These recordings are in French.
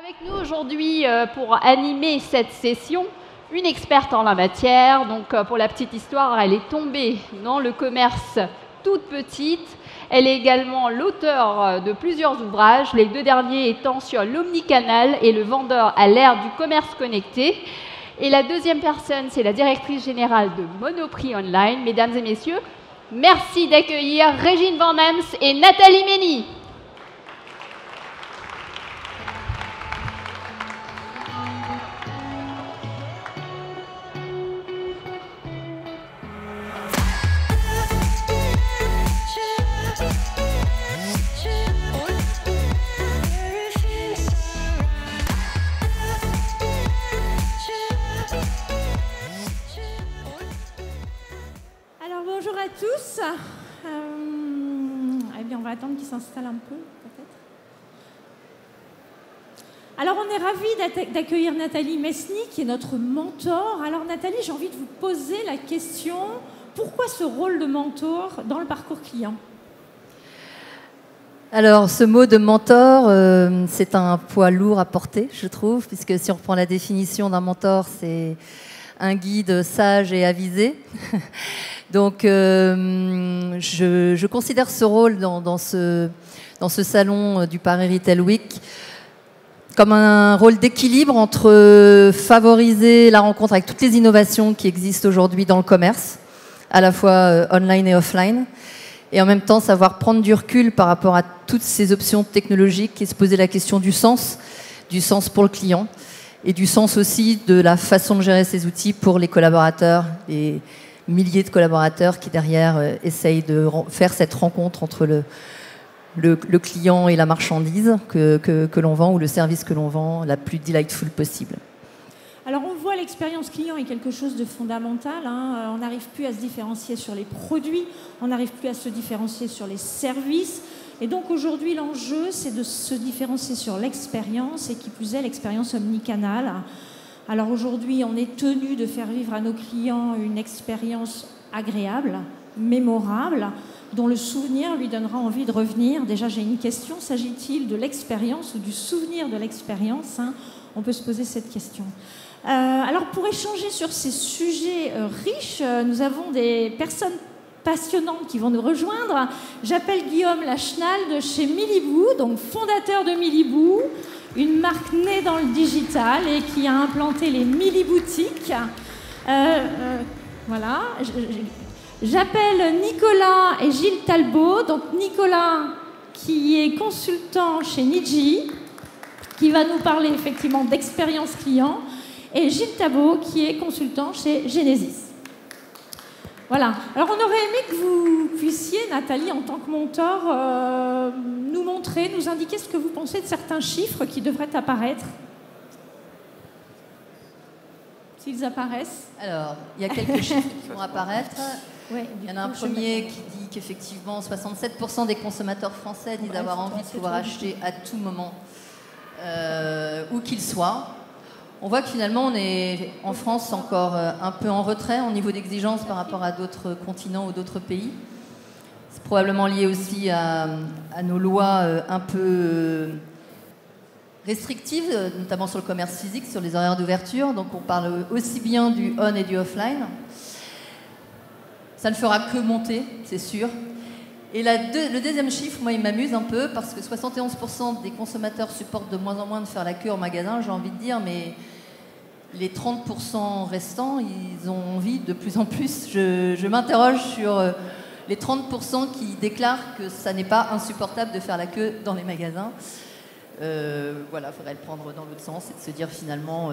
Avec nous aujourd'hui pour animer cette session, une experte en la matière. Donc pour la petite histoire, elle est tombée dans le commerce toute petite. Elle est également l'auteure de plusieurs ouvrages, les deux derniers étant sur l'omnicanal et le vendeur à l'ère du commerce connecté. Et la deuxième personne, c'est la directrice générale de Monoprix Online. Mesdames et messieurs, merci d'accueillir Régine Van Hems et Nathalie Mény. Bonjour à tous. Eh bien, on va attendre qu'il s'installe un peu, peut-être. Alors, on est ravis d'accueillir Nathalie Mesny, qui est notre mentor. Alors, Nathalie, j'ai envie de vous poser la question, pourquoi ce rôle de mentor dans le parcours client ? Alors, ce mot de mentor, c'est un poids lourd à porter, je trouve, puisque si on reprend la définition d'un mentor, c'est un guide sage et avisé. Donc, je considère ce rôle dans ce salon du Paris Retail Week comme un rôle d'équilibre entre favoriser la rencontre avec toutes les innovations qui existent aujourd'hui dans le commerce, à la fois online et offline, et en même temps savoir prendre du recul par rapport à toutes ces options technologiques et se poser la question du sens pour le client, et du sens aussi de la façon de gérer ces outils pour les collaborateurs, les milliers de collaborateurs qui derrière essayent de faire cette rencontre entre le client et la marchandise que l'on vend ou le service que l'on vend la plus delightful possible. Alors on voit l'expérience client est quelque chose de fondamental. On n'arrive plus à se différencier sur les produits, on n'arrive plus à se différencier sur les services. Et donc aujourd'hui l'enjeu c'est de se différencier sur l'expérience et qui plus est l'expérience omnicanal. Alors aujourd'hui, on est tenu de faire vivre à nos clients une expérience agréable, mémorable, dont le souvenir lui donnera envie de revenir. Déjà, j'ai une question. S'agit-il de l'expérience ou du souvenir de l'expérience ? On peut se poser cette question. Alors, pour échanger sur ces sujets riches, nous avons des personnes passionnantes qui vont nous rejoindre. J'appelle Guillaume Lachenal de chez Milibou, donc fondateur de Milibou, une marque née dans le digital et qui a implanté les Miliboutiques. Voilà. J'appelle Nicolas et Gilles Talbot. Donc Nicolas, qui est consultant chez Niji, qui va nous parler effectivement d'expérience client, et Gilles Talbot, qui est consultant chez Genesis. Voilà. Alors, on aurait aimé que vous puissiez, Nathalie, en tant que mentor, nous montrer, nous indiquer ce que vous pensez de certains chiffres qui devraient apparaître. S'ils apparaissent. Alors, il y a quelques chiffres qui vont apparaître. Ouais, il y en a un premier qui dit qu'effectivement, 67% des consommateurs français disent avoir envie de pouvoir acheter à tout moment, où qu'ils soient. On voit que finalement, on est en France encore un peu en retrait au niveau d'exigence par rapport à d'autres continents ou d'autres pays. C'est probablement lié aussi à nos lois un peu restrictives, notamment sur le commerce physique, sur les horaires d'ouverture. Donc on parle aussi bien du on et du offline. Ça ne fera que monter, c'est sûr. Et le deuxième chiffre, moi, il m'amuse un peu parce que 71% des consommateurs supportent de moins en moins de faire la queue en magasin, j'ai envie de dire, mais les 30% restants, ils ont envie de plus en plus. Je m'interroge sur les 30% qui déclarent que ça n'est pas insupportable de faire la queue dans les magasins. Voilà, il faudrait le prendre dans l'autre sens et de se dire finalement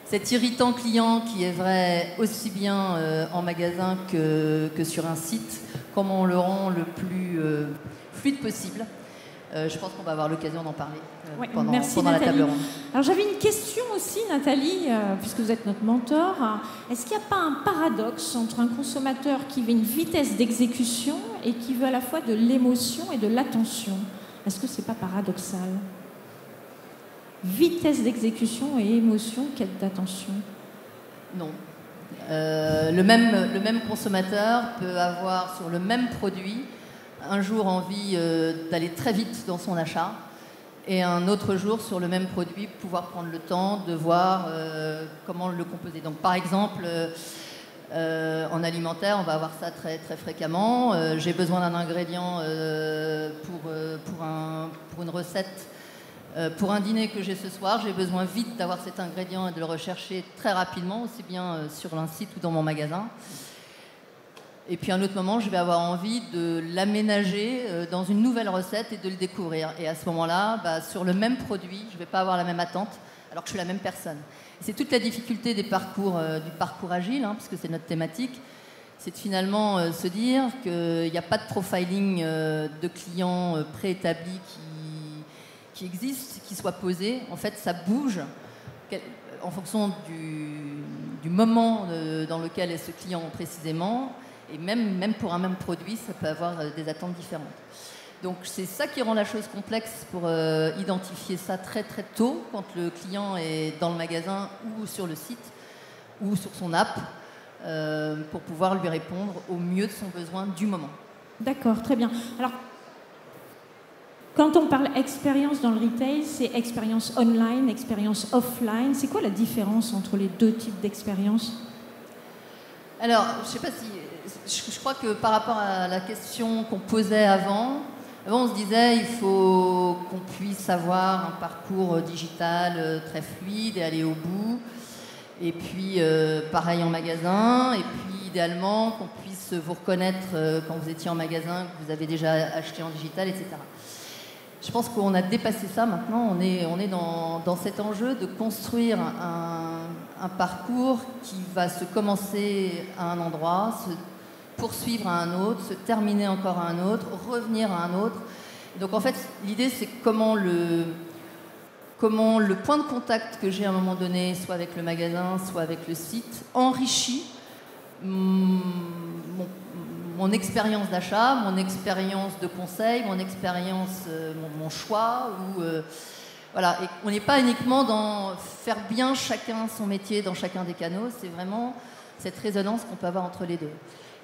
cet irritant client qui est vrai aussi bien en magasin que sur un site, comment on le rend le plus fluide possible. Je pense qu'on va avoir l'occasion d'en parler pendant la table ronde. Alors j'avais une question aussi, Nathalie, puisque vous êtes notre mentor. Est-ce qu'il n'y a pas un paradoxe entre un consommateur qui veut une vitesse d'exécution et qui veut à la fois de l'émotion et de l'attention ? Est-ce que ce n'est pas paradoxal ? Vitesse d'exécution et émotion, quête d'attention ? Non. Le même consommateur peut avoir sur le même produit un jour envie d'aller très vite dans son achat et un autre jour sur le même produit, pouvoir prendre le temps de voir comment le composer. Donc par exemple, en alimentaire, on va avoir ça très, très fréquemment. J'ai besoin d'un ingrédient pour une recette, pour un dîner que j'ai ce soir. J'ai besoin vite d'avoir cet ingrédient et de le rechercher très rapidement, aussi bien sur un site ou dans mon magasin. Et puis à un autre moment, je vais avoir envie de l'aménager dans une nouvelle recette et de le découvrir. Et à ce moment-là, sur le même produit, je ne vais pas avoir la même attente, alors que je suis la même personne. C'est toute la difficulté du parcours agile, puisque c'est notre thématique, c'est de finalement se dire qu'il n'y a pas de profiling de clients préétablis qui existe, qui soit posé. En fait, ça bouge en fonction du moment dans lequel est ce client précisément. Et même pour un même produit, ça peut avoir des attentes différentes. Donc c'est ça qui rend la chose complexe pour identifier ça très très tôt, quand le client est dans le magasin ou sur le site ou sur son app, pour pouvoir lui répondre au mieux de son besoin du moment. D'accord, très bien. Alors, quand on parle expérience dans le retail, c'est expérience online, expérience offline. C'est quoi la différence entre les deux types d'expériences? Alors, je ne sais pas si... Je crois que par rapport à la question qu'on posait avant, on se disait il faut qu'on puisse avoir un parcours digital très fluide et aller au bout. Et puis, pareil en magasin. Et puis, idéalement, qu'on puisse vous reconnaître quand vous étiez en magasin, que vous avez déjà acheté en digital, etc. Je pense qu'on a dépassé ça maintenant. On est dans cet enjeu de construire un parcours qui va se commencer à un endroit, se poursuivre à un autre, se terminer encore à un autre, revenir à un autre. Et donc en fait, l'idée c'est comment le point de contact que j'ai à un moment donné, soit avec le magasin, soit avec le site, enrichit mon expérience d'achat, mon expérience de conseil, mon expérience, mon choix. Voilà. Et on n'est pas uniquement dans faire bien chacun son métier dans chacun des canaux, c'est vraiment cette résonance qu'on peut avoir entre les deux.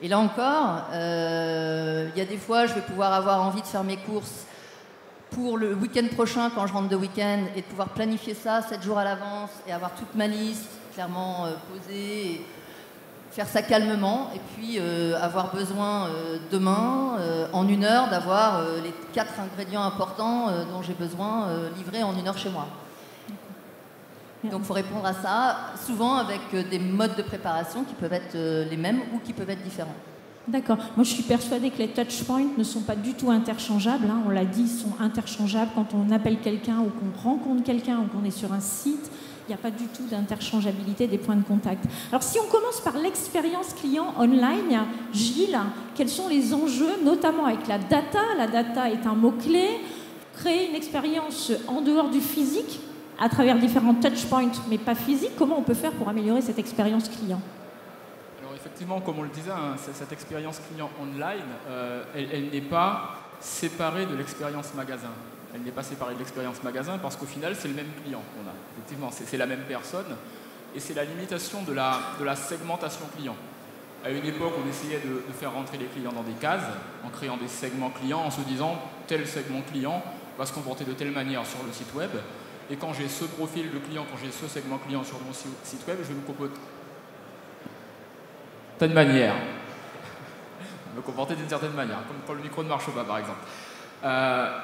Et là encore, il y a des fois, je vais pouvoir avoir envie de faire mes courses pour le week-end prochain quand je rentre de week-end et de pouvoir planifier ça 7 jours à l'avance et avoir toute ma liste clairement posée, et faire ça calmement et puis avoir besoin demain, en 1 heure, d'avoir les 4 ingrédients importants dont j'ai besoin livrés en 1 heure chez moi. Donc il faut répondre à ça, souvent avec des modes de préparation qui peuvent être les mêmes ou qui peuvent être différents. D'accord. Moi, je suis persuadée que les touchpoints ne sont pas du tout interchangeables. On l'a dit, ils sont interchangeables quand on appelle quelqu'un ou qu'on rencontre quelqu'un ou qu'on est sur un site. Il n'y a pas du tout d'interchangeabilité des points de contact. Alors, si on commence par l'expérience client online, Gilles, quels sont les enjeux, notamment avec la data? La data est un mot-clé. Créer une expérience en dehors du physique, à travers différents touchpoints, mais pas physiques. Comment on peut faire pour améliorer cette expérience client? Alors effectivement, comme on le disait, cette expérience client online, elle n'est pas séparée de l'expérience magasin. Elle n'est pas séparée de l'expérience magasin parce qu'au final, c'est le même client qu'on a. Effectivement, c'est la même personne et c'est la limitation de la segmentation client. À une époque, on essayait de faire rentrer les clients dans des cases en créant des segments clients, en se disant tel segment client va se comporter de telle manière sur le site web. Et quand j'ai ce profil de client, quand j'ai ce segment client sur mon site web, je vais me comporter d'une manière. Me comporter d'une certaine manière, comme quand le micro ne marche pas, par exemple.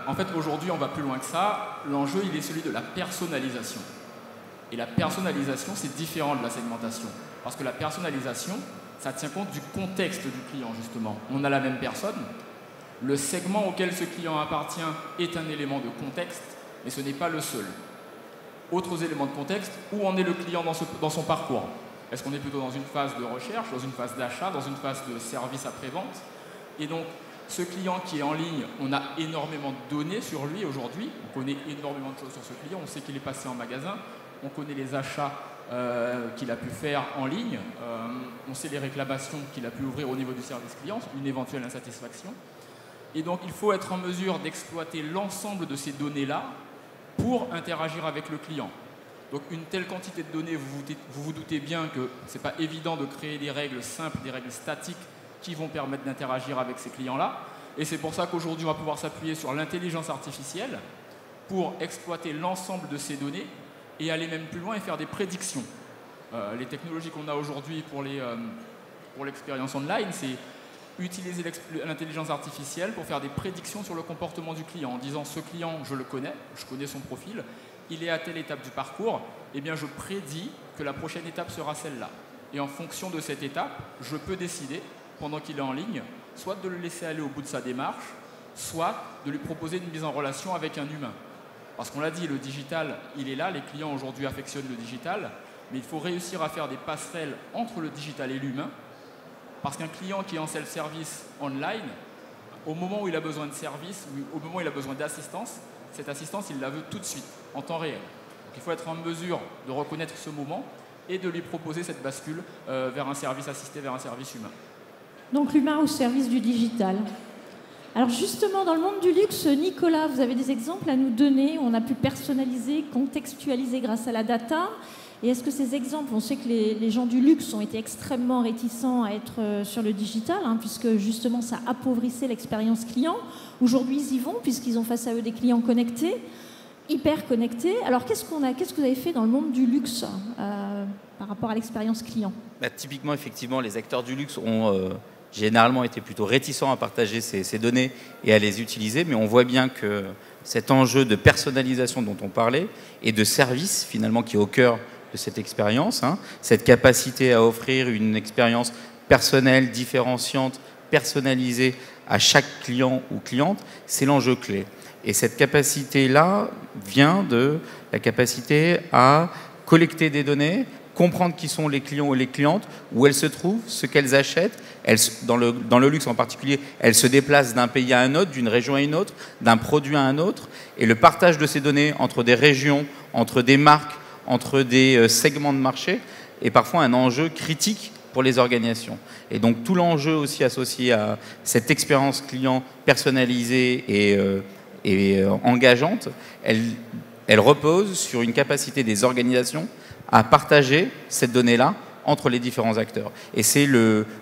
En fait, aujourd'hui, on va plus loin que ça. L'enjeu, il est celui de la personnalisation. Et la personnalisation, c'est différent de la segmentation. Parce que la personnalisation, ça tient compte du contexte du client, justement. On a la même personne. Le segment auquel ce client appartient est un élément de contexte, mais ce n'est pas le seul. Autres éléments de contexte, où en est le client dans son parcours? Est-ce qu'on est plutôt dans une phase de recherche, dans une phase d'achat, dans une phase de service après-vente? Et donc, ce client qui est en ligne, on a énormément de données sur lui aujourd'hui. On connaît énormément de choses sur ce client. On sait qu'il est passé en magasin. On connaît les achats qu'il a pu faire en ligne. On sait les réclamations qu'il a pu ouvrir au niveau du service client, une éventuelle insatisfaction. Et donc, il faut être en mesure d'exploiter l'ensemble de ces données-là pour interagir avec le client. Donc une telle quantité de données, vous vous doutez bien que ce n'est pas évident de créer des règles simples, des règles statiques qui vont permettre d'interagir avec ces clients-là. Et c'est pour ça qu'aujourd'hui, on va pouvoir s'appuyer sur l'intelligence artificielle pour exploiter l'ensemble de ces données et aller même plus loin et faire des prédictions. Les technologies qu'on a aujourd'hui pour l'expérience online, c'est utiliser l'intelligence artificielle pour faire des prédictions sur le comportement du client en disant ce client, je le connais, je connais son profil, il est à telle étape du parcours, eh bien je prédis que la prochaine étape sera celle-là. Et en fonction de cette étape, je peux décider, pendant qu'il est en ligne, soit de le laisser aller au bout de sa démarche, soit de lui proposer une mise en relation avec un humain. Parce qu'on l'a dit, le digital, il est là, les clients aujourd'hui affectionnent le digital, mais il faut réussir à faire des passerelles entre le digital et l'humain, parce qu'un client qui est en self-service online, au moment où il a besoin de service, ou au moment où il a besoin d'assistance, cette assistance, il la veut tout de suite, en temps réel. Donc il faut être en mesure de reconnaître ce moment et de lui proposer cette bascule vers un service assisté, vers un service humain. Donc l'humain au service du digital. Alors justement, dans le monde du luxe, Nicolas, vous avez des exemples à nous donner où on a pu personnaliser, contextualiser grâce à la data. Et est-ce que ces exemples, on sait que les gens du luxe ont été extrêmement réticents à être sur le digital, puisque justement ça appauvrissait l'expérience client. Aujourd'hui, ils y vont, puisqu'ils ont face à eux des clients connectés, hyper connectés. Alors qu'est-ce que vous avez fait dans le monde du luxe par rapport à l'expérience client? Typiquement, effectivement, les acteurs du luxe ont généralement été plutôt réticents à partager ces données et à les utiliser, mais on voit bien que cet enjeu de personnalisation dont on parlait et de service, finalement, qui est au cœur de cette expérience, cette capacité à offrir une expérience personnelle, différenciante, personnalisée à chaque client ou cliente, c'est l'enjeu clé. Et cette capacité-là vient de la capacité à collecter des données, comprendre qui sont les clients ou les clientes, où elles se trouvent, ce qu'elles achètent. Dans le luxe en particulier, elles se déplacent d'un pays à un autre, d'une région à une autre, d'un produit à un autre. Et le partage de ces données entre des régions, entre des marques, entre des segments de marché est parfois un enjeu critique pour les organisations. Et donc tout l'enjeu aussi associé à cette expérience client personnalisée et engageante, elle repose sur une capacité des organisations à partager cette donnée-là entre les différents acteurs. Et c'est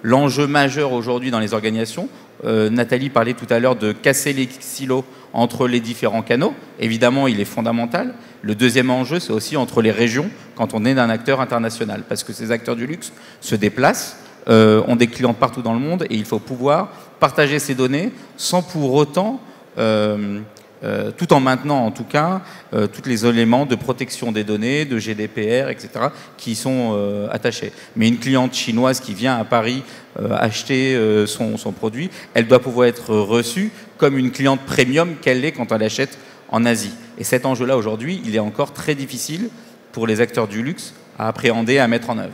l'enjeu majeur aujourd'hui dans les organisations. Nathalie parlait tout à l'heure de casser les silos entre les différents canaux. Évidemment, il est fondamental. Le deuxième enjeu, c'est aussi entre les régions quand on est d'un acteur international. Parce que ces acteurs du luxe se déplacent, ont des clients partout dans le monde et il faut pouvoir partager ces données sans pour autant, tout en maintenant en tout cas, tous les éléments de protection des données, de GDPR, etc., qui sont attachés. Mais une cliente chinoise qui vient à Paris acheter son produit, elle doit pouvoir être reçue comme une cliente premium qu'elle est quand elle achète en Asie. Et cet enjeu-là, aujourd'hui, il est encore très difficile pour les acteurs du luxe à appréhender, à mettre en œuvre.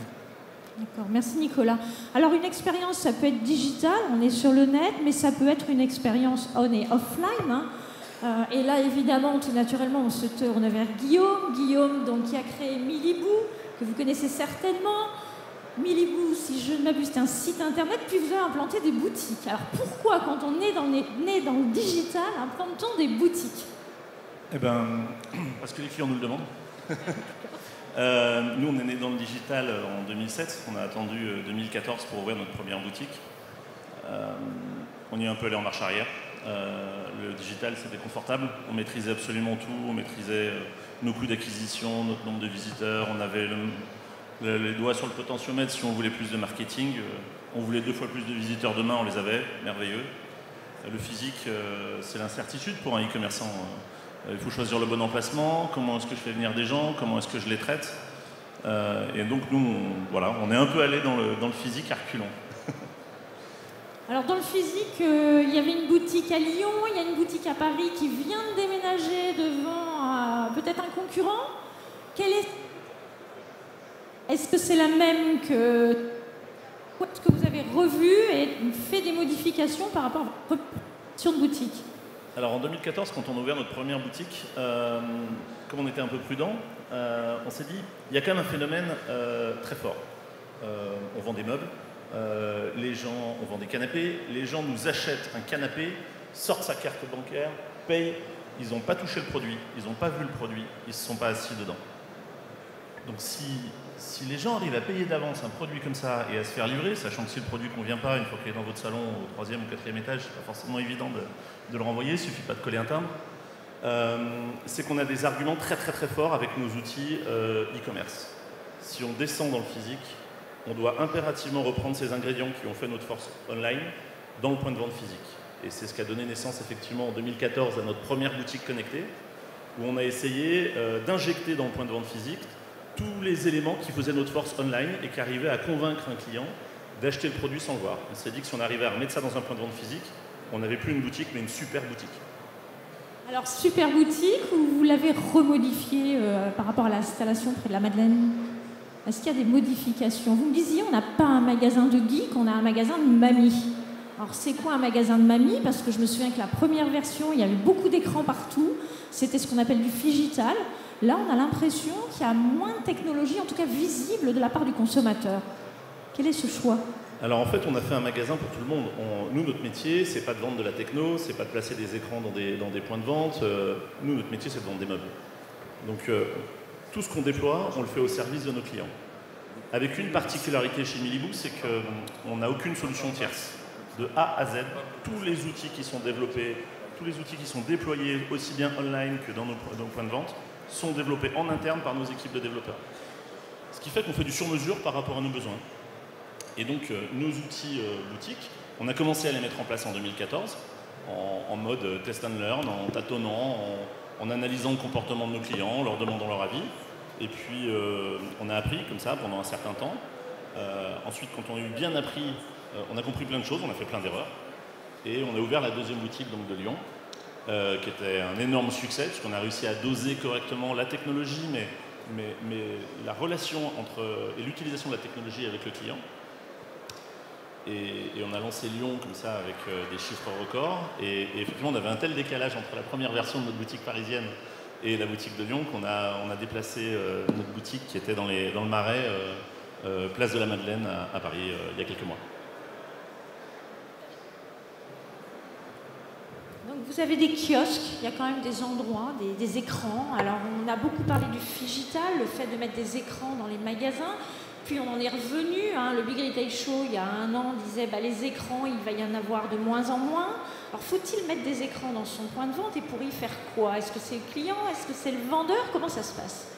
D'accord, merci Nicolas. Alors une expérience, ça peut être digitale, on est sur le net, mais ça peut être une expérience on et offline. Et là, évidemment, tout naturellement, on se tourne vers Guillaume. Guillaume, donc, qui a créé Miliboo, que vous connaissez certainement. Miliboo, si je ne m'abuse, c'est un site internet, puis vous avez implanté des boutiques. Alors pourquoi, quand on est né dans le digital, implante-t-on des boutiques? Eh bien, parce que les clients nous le demandent. Nous, on est né dans le digital en 2007. On a attendu 2014 pour ouvrir notre première boutique. On y est un peu allé en marche arrière. Le digital, c'était confortable. On maîtrisait absolument tout. On maîtrisait nos coûts d'acquisition, notre nombre de visiteurs. On avait les doigts sur le potentiomètre si on voulait plus de marketing. On voulait 2 fois plus de visiteurs demain, on les avait. Merveilleux. Le physique, c'est l'incertitude pour un e-commerçant. Il faut choisir le bon emplacement. Comment est-ce que je fais venir des gens? Comment est-ce que je les traite? Et donc, nous, on est un peu allé dans le physique à reculons. Alors dans le physique, il y avait une boutique à Lyon, il y a une boutique à Paris qui vient de déménager devant peut-être un concurrent. Est-ce que c'est la même que... Est-ce que vous avez revu et fait des modifications par rapport à votre option de boutique? Alors en 2014, quand on a ouvert notre première boutique, comme on était un peu prudent, on s'est dit, il y a quand même un phénomène très fort. On vend des meubles. Les gens, on vend des canapés, les gens nous achètent un canapé, sortent sa carte bancaire, payent, ils n'ont pas touché le produit, ils n'ont pas vu le produit, ils ne se sont pas assis dedans. Donc si les gens arrivent à payer d'avance un produit comme ça et à se faire livrer, sachant que si le produit ne convient pas, une fois qu'il est dans votre salon au 3e ou 4e étage, c'est pas forcément évident de le renvoyer, il ne suffit pas de coller un timbre, c'est qu'on a des arguments très forts avec nos outils e-commerce. Si on descend dans le physique, on doit impérativement reprendre ces ingrédients qui ont fait notre force online dans le point de vente physique. Et c'est ce qui a donné naissance effectivement en 2014 à notre première boutique connectée, où on a essayé d'injecter dans le point de vente physique tous les éléments qui faisaient notre force online et qui arrivaient à convaincre un client d'acheter le produit sans le voir. On s'est dit que si on arrivait à remettre ça dans un point de vente physique, on n'avait plus une boutique, mais une super boutique. Alors, super boutique, ou vous l'avez remodifié par rapport à l'installation près de la Madeleine? Est-ce qu'il y a des modifications? Vous me disiez, on n'a pas un magasin de geek, on a un magasin de mamie. Alors, c'est quoi un magasin de mamie? Parce que je me souviens que la première version, il y avait beaucoup d'écrans partout. C'était ce qu'on appelle du phygital. Là, on a l'impression qu'il y a moins de technologie, en tout cas visible, de la part du consommateur. Quel est ce choix? Alors en fait, on a fait un magasin pour tout le monde. Nous, notre métier, c'est pas de vendre de la techno, c'est pas de placer des écrans dans des points de vente. Nous, notre métier, c'est de vendre des meubles. Donc tout ce qu'on déploie, on le fait au service de nos clients. Avec une particularité chez Miliboo, c'est qu'on n'a aucune solution tierce. De A à Z, tous les outils qui sont développés, tous les outils qui sont déployés aussi bien online que dans nos points de vente sont développés en interne par nos équipes de développeurs. Ce qui fait qu'on fait du sur-mesure par rapport à nos besoins. Et donc, nos outils boutiques, on a commencé à les mettre en place en 2014, en mode test and learn, en tâtonnant, en analysant le comportement de nos clients, en leur demandant leur avis. Et puis, on a appris comme ça pendant un certain temps. Ensuite, quand on a eu bien appris, on a compris plein de choses, on a fait plein d'erreurs. Et on a ouvert la deuxième boutique donc, de Lyon, qui était un énorme succès, puisqu'on a réussi à doser correctement la technologie, mais la relation et l'utilisation de la technologie avec le client. Et on a lancé Lyon comme ça avec des chiffres records. Et effectivement, on avait un tel décalage entre la première version de notre boutique parisienne et la boutique de Lyon qu'on a déplacé notre boutique qui était dans le Marais, place de la Madeleine à Paris, il y a quelques mois. Donc vous avez des kiosques, il y a quand même des endroits, des écrans. Alors on a beaucoup parlé du phygital, le fait de mettre des écrans dans les magasins. Puis on en est revenu, le Big Retail Show, il y a un an, disait les écrans, il va y en avoir de moins en moins. Alors faut-il mettre des écrans dans son point de vente et pour y faire quoi? Est-ce que c'est le client? Est-ce que c'est le vendeur? Comment ça se passe?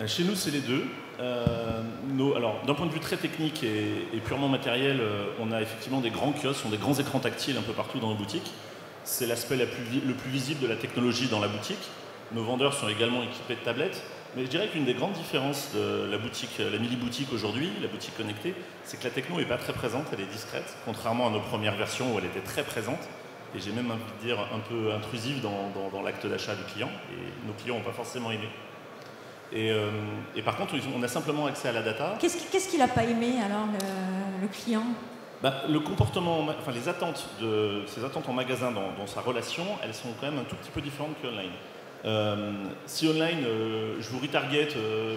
Chez nous, c'est les deux. Alors, d'un point de vue très technique et purement matériel, on a effectivement des grands kiosques, des grands écrans tactiles un peu partout dans nos boutiques. C'est l'aspect le plus visible de la technologie dans la boutique. Nos vendeurs sont également équipés de tablettes. Mais je dirais qu'une des grandes différences de la boutique, la mini-boutique aujourd'hui, la boutique connectée, c'est que la techno n'est pas très présente, elle est discrète, contrairement à nos premières versions où elle était très présente, et j'ai même envie de dire un peu intrusive dans l'acte d'achat du client, et nos clients n'ont pas forcément aimé. Et par contre, on a simplement accès à la data. Qu'est-ce qu'il n'a pas aimé alors, le client? Le comportement, enfin ses attentes en magasin dans sa relation, elles sont quand même un tout petit peu différentes qu'online. Si online, je vous retarget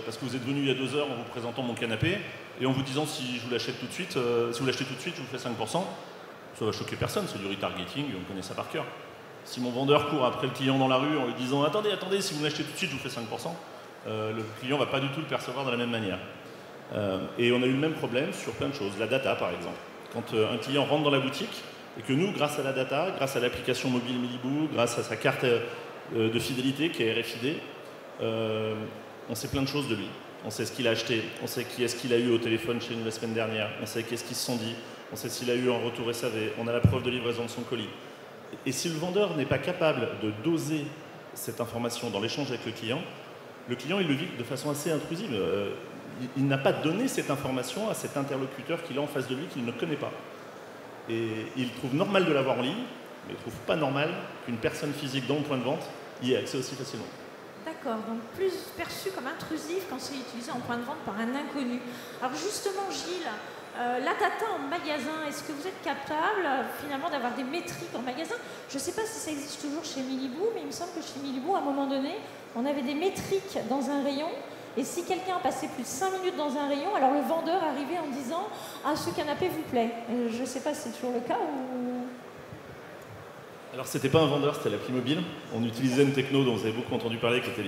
parce que vous êtes venu il y a 2 heures en vous présentant mon canapé et en vous disant si je vous l'achète tout de suite, si vous l'achetez tout de suite, je vous fais 5%, ça va choquer personne, c'est du retargeting, on connaît ça par cœur. Si mon vendeur court après le client dans la rue en lui disant attendez, si vous l'achetez tout de suite, je vous fais 5%, le client ne va pas du tout le percevoir de la même manière. Et on a eu le même problème sur plein de choses, la data par exemple. Quand un client rentre dans la boutique et que nous, grâce à la data, grâce à l'application mobile Miliboo, grâce à sa carte de fidélité qui est RFID, on sait plein de choses de lui. On sait ce qu'il a acheté, on sait qui est-ce qu'il a eu au téléphone chez nous la semaine dernière, on sait qu'est-ce qu'ils se sont dit, on sait s'il a eu un retour SAV, on a la preuve de livraison de son colis. Et si le vendeur n'est pas capable de doser cette information dans l'échange avec le client il le vit de façon assez intrusive. Il n'a pas donné cette information à cet interlocuteur qu'il a en face de lui qu'il ne connaît pas. Et il trouve normal de l'avoir en ligne, mais il ne trouve pas normal qu'une personne physique dans le point de vente y ait accès aussi facilement. D'accord, donc plus perçu comme intrusif quand c'est utilisé en point de vente par un inconnu. Alors justement, Gilles, la data en magasin, est-ce que vous êtes capable finalement d'avoir des métriques en magasin? Je ne sais pas si ça existe toujours chez Miliboo, mais il me semble que chez Miliboo, à un moment donné, on avait des métriques dans un rayon. Et si quelqu'un passait plus de 5 minutes dans un rayon, alors le vendeur arrivait en disant « Ah, ce canapé vous plaît ». Je ne sais pas si c'est toujours le cas ou... Alors, c'était pas un vendeur, c'était l'appli mobile. On utilisait une techno dont vous avez beaucoup entendu parler, qui était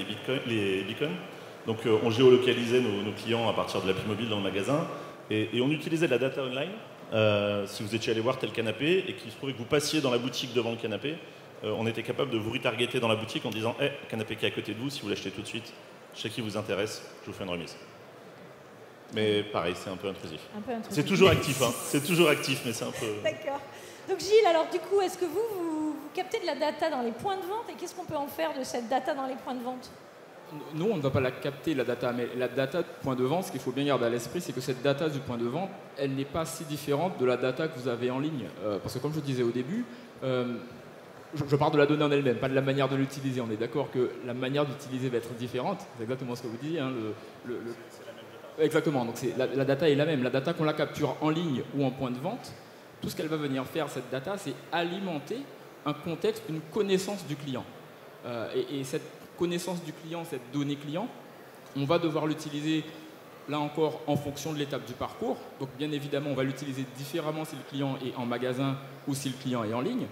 les beacons. Donc, on géolocalisait nos clients à partir de l'appli mobile dans le magasin. Et on utilisait de la data online. Si vous étiez allé voir tel canapé et qu'il se trouvait que vous passiez dans la boutique devant le canapé, on était capable de vous retargeter dans la boutique en disant hey, canapé qui est à côté de vous, si vous l'achetez tout de suite, je sais qui vous intéresse, je vous fais une remise. Mais pareil, c'est un peu intrusif. C'est toujours actif, hein. C'est toujours actif, mais c'est un peu... D'accord. Donc Gilles, alors du coup, est-ce que vous captez de la data dans les points de vente et qu'est-ce qu'on peut en faire de cette data dans les points de vente? Nous, on ne va pas la capter, la data, mais la data du point de vente, ce qu'il faut bien garder à l'esprit, c'est que cette data du point de vente, elle n'est pas si différente de la data que vous avez en ligne. Parce que comme je disais au début, je parle de la donnée en elle-même, pas de la manière de l'utiliser. On est d'accord que la manière d'utiliser va être différente, c'est exactement ce que vous disiez. Hein, exactement, donc la data est la même. La data qu'on la capture en ligne ou en point de vente, tout ce qu'elle va venir faire, cette data, c'est alimenter un contexte, une connaissance du client. Et cette connaissance du client, cette donnée client, on va devoir l'utiliser, là encore, en fonction de l'étape du parcours. Donc bien évidemment, on va l'utiliser différemment si le client est en magasin ou si le client est en ligne.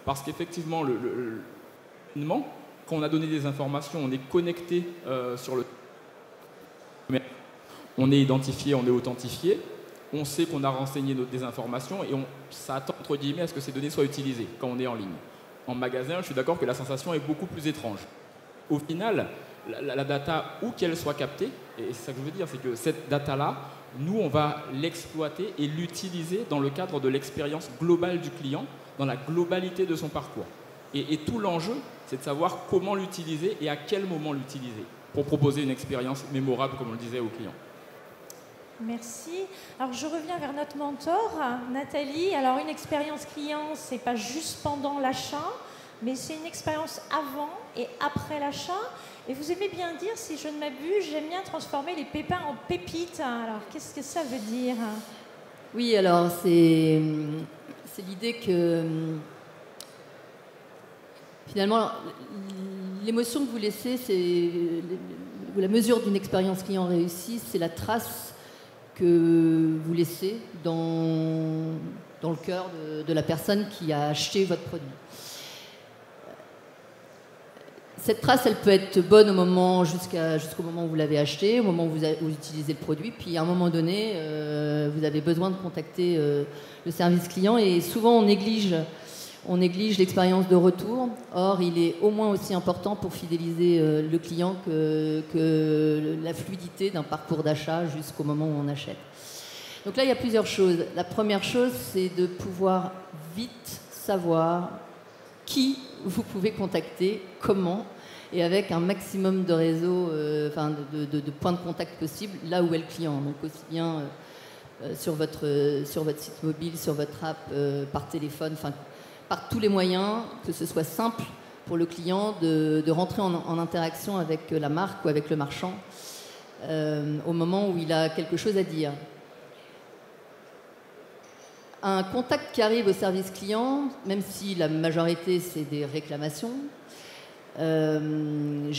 Parce qu'effectivement, quand on a donné des informations, on est connecté sur le... On est identifié, on est authentifié. On sait qu'on a renseigné des informations et on s'attend, entre guillemets, à ce que ces données soient utilisées quand on est en ligne. En magasin, je suis d'accord que la sensation est beaucoup plus étrange. Au final, la data, où qu'elle soit captée, et c'est ça que je veux dire, c'est que cette data-là, nous, on va l'exploiter et l'utiliser dans le cadre de l'expérience globale du client, dans la globalité de son parcours. Et tout l'enjeu, c'est de savoir comment l'utiliser et à quel moment l'utiliser pour proposer une expérience mémorable, comme on le disait, au client. Merci. Alors je reviens vers notre mentor, Nathalie. Alors une expérience client, c'est pas juste pendant l'achat, mais c'est une expérience avant et après l'achat. Et vous aimez bien dire, si je ne m'abuse, j'aime bien transformer les pépins en pépites. Alors qu'est-ce que ça veut dire? Oui, alors c'est l'idée que finalement l'émotion que vous laissez, ou la mesure d'une expérience client réussie, c'est la trace que vous laissez dans le cœur de la personne qui a acheté votre produit. Cette trace, elle peut être bonne jusqu'au moment où vous l'avez acheté, au moment où vous utilisez le produit, puis à un moment donné, vous avez besoin de contacter le service client et souvent on néglige l'expérience de retour. Or, il est au moins aussi important pour fidéliser le client que la fluidité d'un parcours d'achat jusqu'au moment où on achète. Donc là, il y a plusieurs choses. La première chose, c'est de pouvoir vite savoir qui vous pouvez contacter, comment, et avec un maximum de réseaux, de points de contact possibles, là où est le client. Donc aussi bien sur votre site mobile, sur votre app, par téléphone, par tous les moyens, que ce soit simple pour le client de rentrer en interaction avec la marque ou avec le marchand au moment où il a quelque chose à dire. Un contact qui arrive au service client, même si la majorité c'est des réclamations, on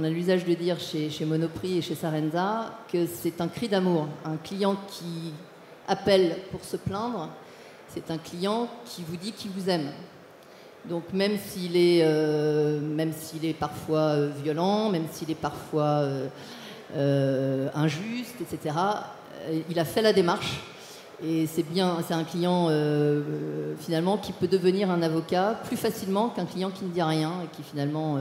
a l'usage de dire chez Monoprix et chez Sarenza que c'est un cri d'amour. Un client qui appelle pour se plaindre, c'est un client qui vous dit qu'il vous aime. Donc même s'il est parfois violent, même s'il est parfois injuste, etc., il a fait la démarche. Et c'est un client finalement qui peut devenir un avocat plus facilement qu'un client qui ne dit rien et qui finalement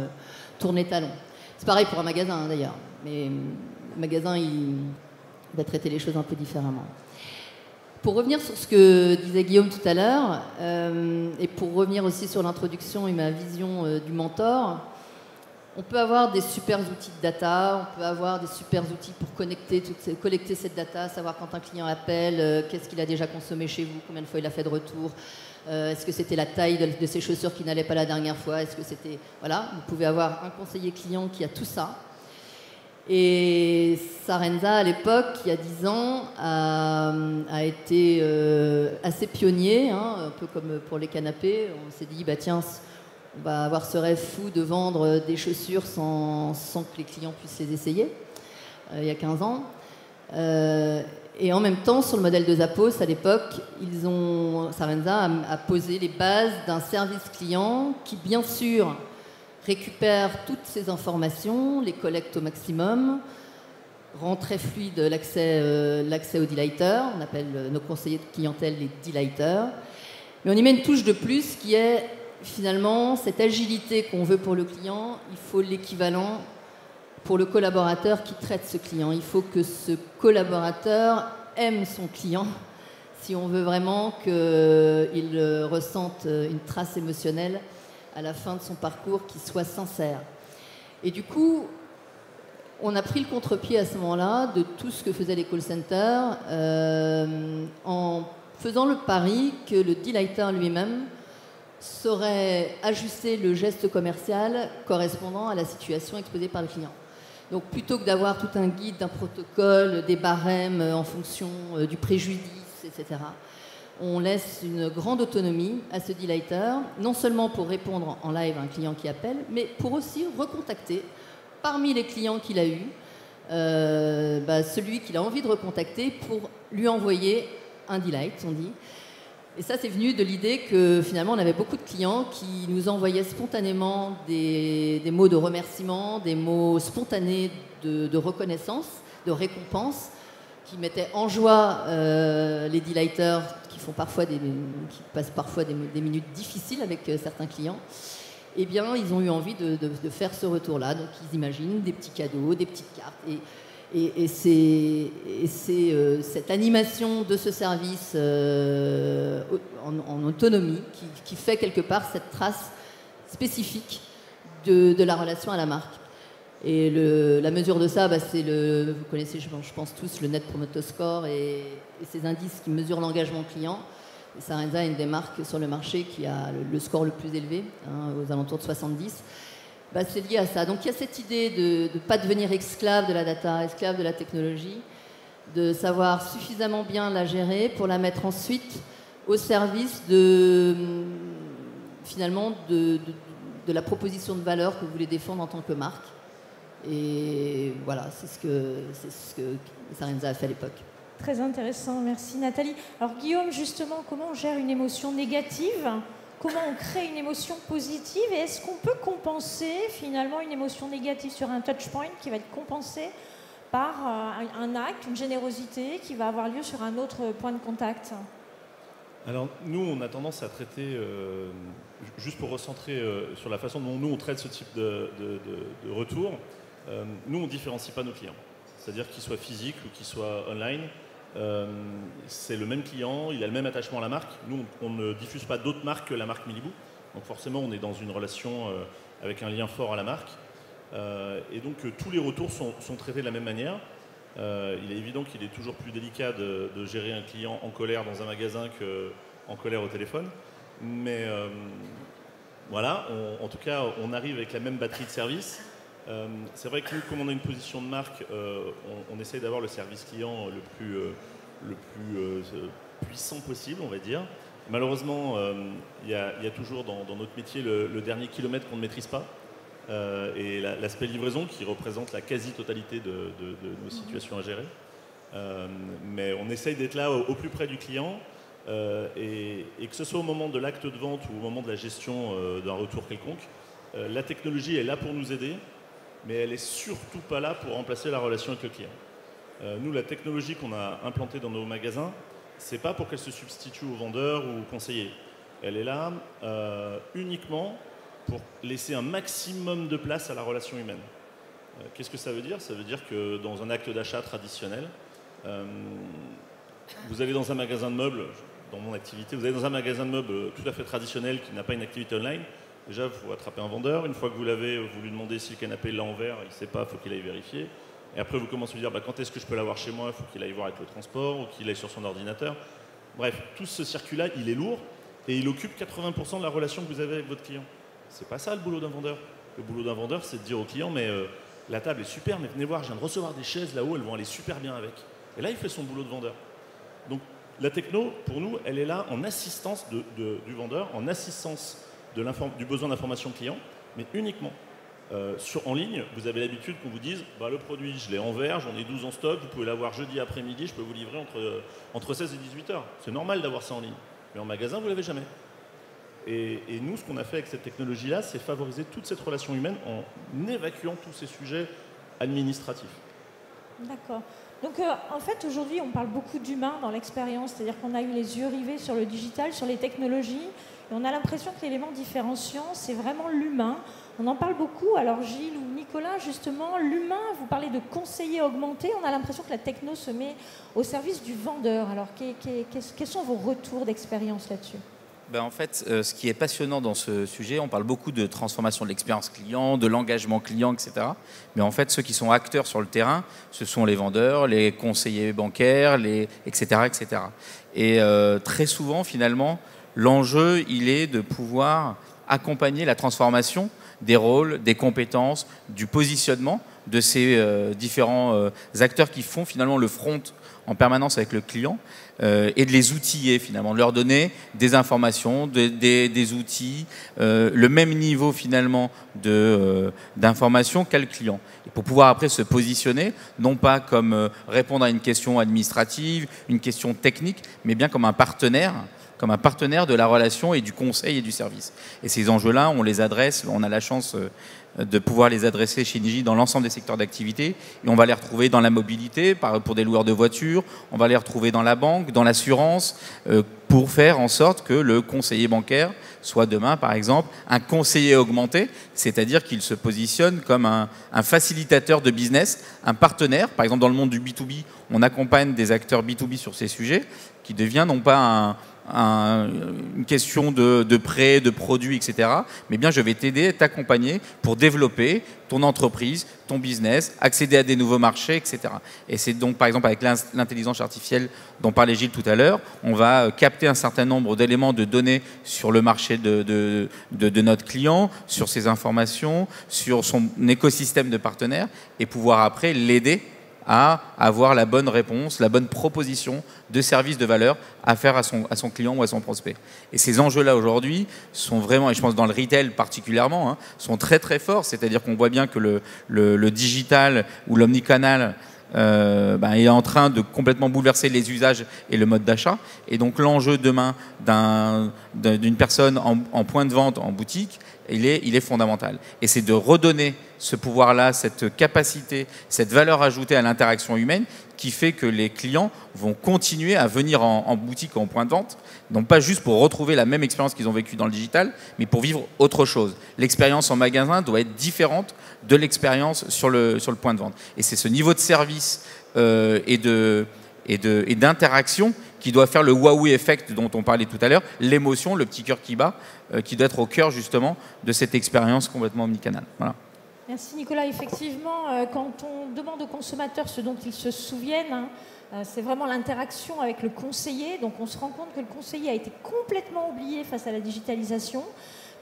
tourne les talons. C'est pareil pour un magasin d'ailleurs, mais le magasin il va traiter les choses un peu différemment. Pour revenir sur ce que disait Guillaume tout à l'heure, et pour revenir aussi sur l'introduction et ma vision du mentor, on peut avoir des super outils de data, on peut avoir des super outils pour collecter cette data, savoir quand un client appelle, qu'est-ce qu'il a déjà consommé chez vous, combien de fois il a fait de retour, est-ce que c'était la taille de ses chaussures qui n'allait pas la dernière fois, est-ce que c'était... Voilà, vous pouvez avoir un conseiller client qui a tout ça. Et Sarenza, à l'époque, il y a 10 ans, a été assez pionnier, hein, un peu comme pour les canapés. On s'est dit, bah tiens, on va avoir ce rêve fou de vendre des chaussures sans que les clients puissent les essayer, il y a 15 ans. Et en même temps, sur le modèle de Zappos, à l'époque, Sarenza a posé les bases d'un service client qui, bien sûr, récupère toutes ces informations, les collecte au maximum, rend très fluide l'accès aux delighters. On appelle nos conseillers de clientèle les delighters. Mais on y met une touche de plus qui est finalement, cette agilité qu'on veut pour le client, il faut l'équivalent pour le collaborateur qui traite ce client. Il faut que ce collaborateur aime son client si on veut vraiment qu'il ressente une trace émotionnelle à la fin de son parcours qui soit sincère. Et du coup, on a pris le contre-pied à ce moment-là de tout ce que faisaient les call centers en faisant le pari que le delighter lui-même saurait ajuster le geste commercial correspondant à la situation exposée par le client. Donc plutôt que d'avoir tout un guide, un protocole, des barèmes en fonction du préjudice, etc., on laisse une grande autonomie à ce delighter, non seulement pour répondre en live à un client qui appelle, mais pour aussi recontacter parmi les clients qu'il a eus, celui qu'il a envie de recontacter pour lui envoyer un delight, on dit. Et ça, c'est venu de l'idée que finalement, on avait beaucoup de clients qui nous envoyaient spontanément des mots de remerciement, des mots spontanés de reconnaissance, de récompense, qui mettaient en joie les delighters qui passent parfois des minutes difficiles avec certains clients. Eh bien, ils ont eu envie de faire ce retour-là. Donc, ils imaginent des petits cadeaux, des petites cartes. Et c'est cette animation de ce service en autonomie qui fait quelque part cette trace spécifique de la relation à la marque. Et la mesure de ça, vous connaissez, je pense tous, le Net Promoter Score et ces indices qui mesurent l'engagement client. Et Sarenza est une des marques sur le marché qui a le score le plus élevé, aux alentours de 70. C'est lié à ça. Donc il y a cette idée de ne pas devenir esclave de la data, esclave de la technologie, de savoir suffisamment bien la gérer pour la mettre ensuite au service finalement de la proposition de valeur que vous voulez défendre en tant que marque. Et voilà, c'est ce que Sarenza a fait à l'époque. Très intéressant, merci Nathalie. Alors Guillaume, justement, comment on gère une émotion négative ? Comment on crée une émotion positive et est-ce qu'on peut compenser finalement une émotion négative sur un touchpoint qui va être compensée par un acte, une générosité qui va avoir lieu sur un autre point de contact ? Alors nous, on a tendance à traiter, juste pour recentrer sur la façon dont nous on traite ce type de retour, nous on ne différencie pas nos clients. C'est-à-dire qu'ils soient physiques ou qu'ils soient online. C'est le même client, il a le même attachement à la marque. Nous, on ne diffuse pas d'autres marques que la marque Milibou. Donc forcément, on est dans une relation avec un lien fort à la marque. Et donc, tous les retours sont traités de la même manière. Il est évident qu'il est toujours plus délicat de gérer un client en colère dans un magasin qu'en colère au téléphone. Mais voilà, en tout cas, on arrive avec la même batterie de service. C'est vrai que nous, comme on a une position de marque, on essaye d'avoir le service client le plus puissant possible, on va dire. Malheureusement, il y a toujours dans notre métier le dernier kilomètre qu'on ne maîtrise pas. Et l'aspect livraison qui représente la quasi-totalité de nos situations à gérer. Mais on essaye d'être là au plus près du client et que ce soit au moment de l'acte de vente ou au moment de la gestion d'un retour quelconque, la technologie est là pour nous aider, mais elle n'est surtout pas là pour remplacer la relation avec le client. Nous, la technologie qu'on a implantée dans nos magasins, c'est pas pour qu'elle se substitue aux vendeurs ou aux conseillers. Elle est là uniquement pour laisser un maximum de place à la relation humaine. Qu'est-ce que ça veut dire ? Ça veut dire que dans un acte d'achat traditionnel, vous allez dans un magasin de meubles, dans mon activité, vous allez dans un magasin de meubles tout à fait traditionnel qui n'a pas une activité online. Déjà, il faut attraper un vendeur. Une fois que vous l'avez, vous lui demandez si le canapé est là en verre, il ne sait pas, il faut qu'il aille vérifier. Et après, vous commencez à lui dire quand est-ce que je peux l'avoir chez moi, il faut qu'il aille voir avec le transport ou qu'il aille sur son ordinateur. Bref, tout ce circuit-là, il est lourd et il occupe 80% de la relation que vous avez avec votre client. C'est pas ça le boulot d'un vendeur. Le boulot d'un vendeur, c'est de dire au client mais la table est super, mais venez voir, je viens de recevoir des chaises là-haut, elles vont aller super bien avec. Et là, il fait son boulot de vendeur. Donc, la techno, pour nous, elle est là en assistance du vendeur, en assistance du besoin d'information client, mais uniquement. En ligne, vous avez l'habitude qu'on vous dise le produit, je l'ai en verre, j'en ai 12 en stock, vous pouvez l'avoir jeudi après-midi, je peux vous livrer entre 16 et 18 heures. C'est normal d'avoir ça en ligne. Mais en magasin, vous ne l'avez jamais. Et nous, ce qu'on a fait avec cette technologie-là, c'est favoriser toute cette relation humaine en évacuant tous ces sujets administratifs. D'accord. Donc, en fait, aujourd'hui, on parle beaucoup d'humain dans l'expérience, c'est-à-dire qu'on a eu les yeux rivés sur le digital, sur les technologies, Et on a l'impression que l'élément différenciant, c'est vraiment l'humain. On en parle beaucoup. Alors Gilles ou Nicolas, justement, l'humain, vous parlez de conseiller augmenté. On a l'impression que la techno se met au service du vendeur. Alors quels sont vos retours d'expérience là-dessus ? Ben en fait, ce qui est passionnant dans ce sujet, on parle beaucoup de transformation de l'expérience client, de l'engagement client, etc. Mais en fait, ceux qui sont acteurs sur le terrain, ce sont les vendeurs, les conseillers bancaires, etc., etc. Et très souvent, finalement, l'enjeu, il est de pouvoir accompagner la transformation des rôles, des compétences, du positionnement de ces différents acteurs qui font finalement le front en permanence avec le client et de les outiller finalement, de leur donner des informations, des outils, le même niveau finalement d'information qu'a le client. Et pour pouvoir après se positionner, non pas comme répondre à une question administrative, une question technique, mais bien comme un partenaire de la relation et du conseil et du service. Et ces enjeux-là, on les adresse, on a la chance de pouvoir les adresser chez Engie dans l'ensemble des secteurs d'activité. Et on va les retrouver dans la mobilité, pour des loueurs de voitures, on va les retrouver dans la banque, dans l'assurance, pour faire en sorte que le conseiller bancaire soit demain, par exemple, un conseiller augmenté, c'est-à-dire qu'il se positionne comme un facilitateur de business, un partenaire. Par exemple, dans le monde du B2B, on accompagne des acteurs B2B sur ces sujets, qui devient non pas une question de prêt, de produits, etc. Mais bien, je vais t'aider, t'accompagner pour développer ton entreprise, ton business, accéder à des nouveaux marchés, etc. Et c'est donc, par exemple, avec l'intelligence artificielle dont parlait Gilles tout à l'heure, on va capter un certain nombre d'éléments de données sur le marché de notre client, sur ses informations, sur son écosystème de partenaires et pouvoir après l'aider à avoir la bonne réponse, la bonne proposition de service de valeur à faire à son client ou à son prospect. Et ces enjeux-là aujourd'hui sont vraiment, et je pense dans le retail particulièrement, sont très très forts. C'est-à-dire qu'on voit bien que le digital ou l'omnicanal est en train de complètement bouleverser les usages et le mode d'achat. Et donc l'enjeu demain d'une personne en point de vente, en boutique, il est fondamental. Et c'est de redonner ce pouvoir-là, cette capacité, cette valeur ajoutée à l'interaction humaine qui fait que les clients vont continuer à venir en boutique ou en point de vente, non pas juste pour retrouver la même expérience qu'ils ont vécue dans le digital, mais pour vivre autre chose. L'expérience en magasin doit être différente de l'expérience sur le point de vente. Et c'est ce niveau de service et d'interaction qui doit faire le Waouh effect dont on parlait tout à l'heure, l'émotion, le petit cœur qui bat, qui doit être au cœur justement de cette expérience complètement omnicanale. Voilà. Merci Nicolas. Effectivement, quand on demande aux consommateurs ce dont ils se souviennent, c'est vraiment l'interaction avec le conseiller. Donc on se rend compte que le conseiller a été complètement oublié face à la digitalisation.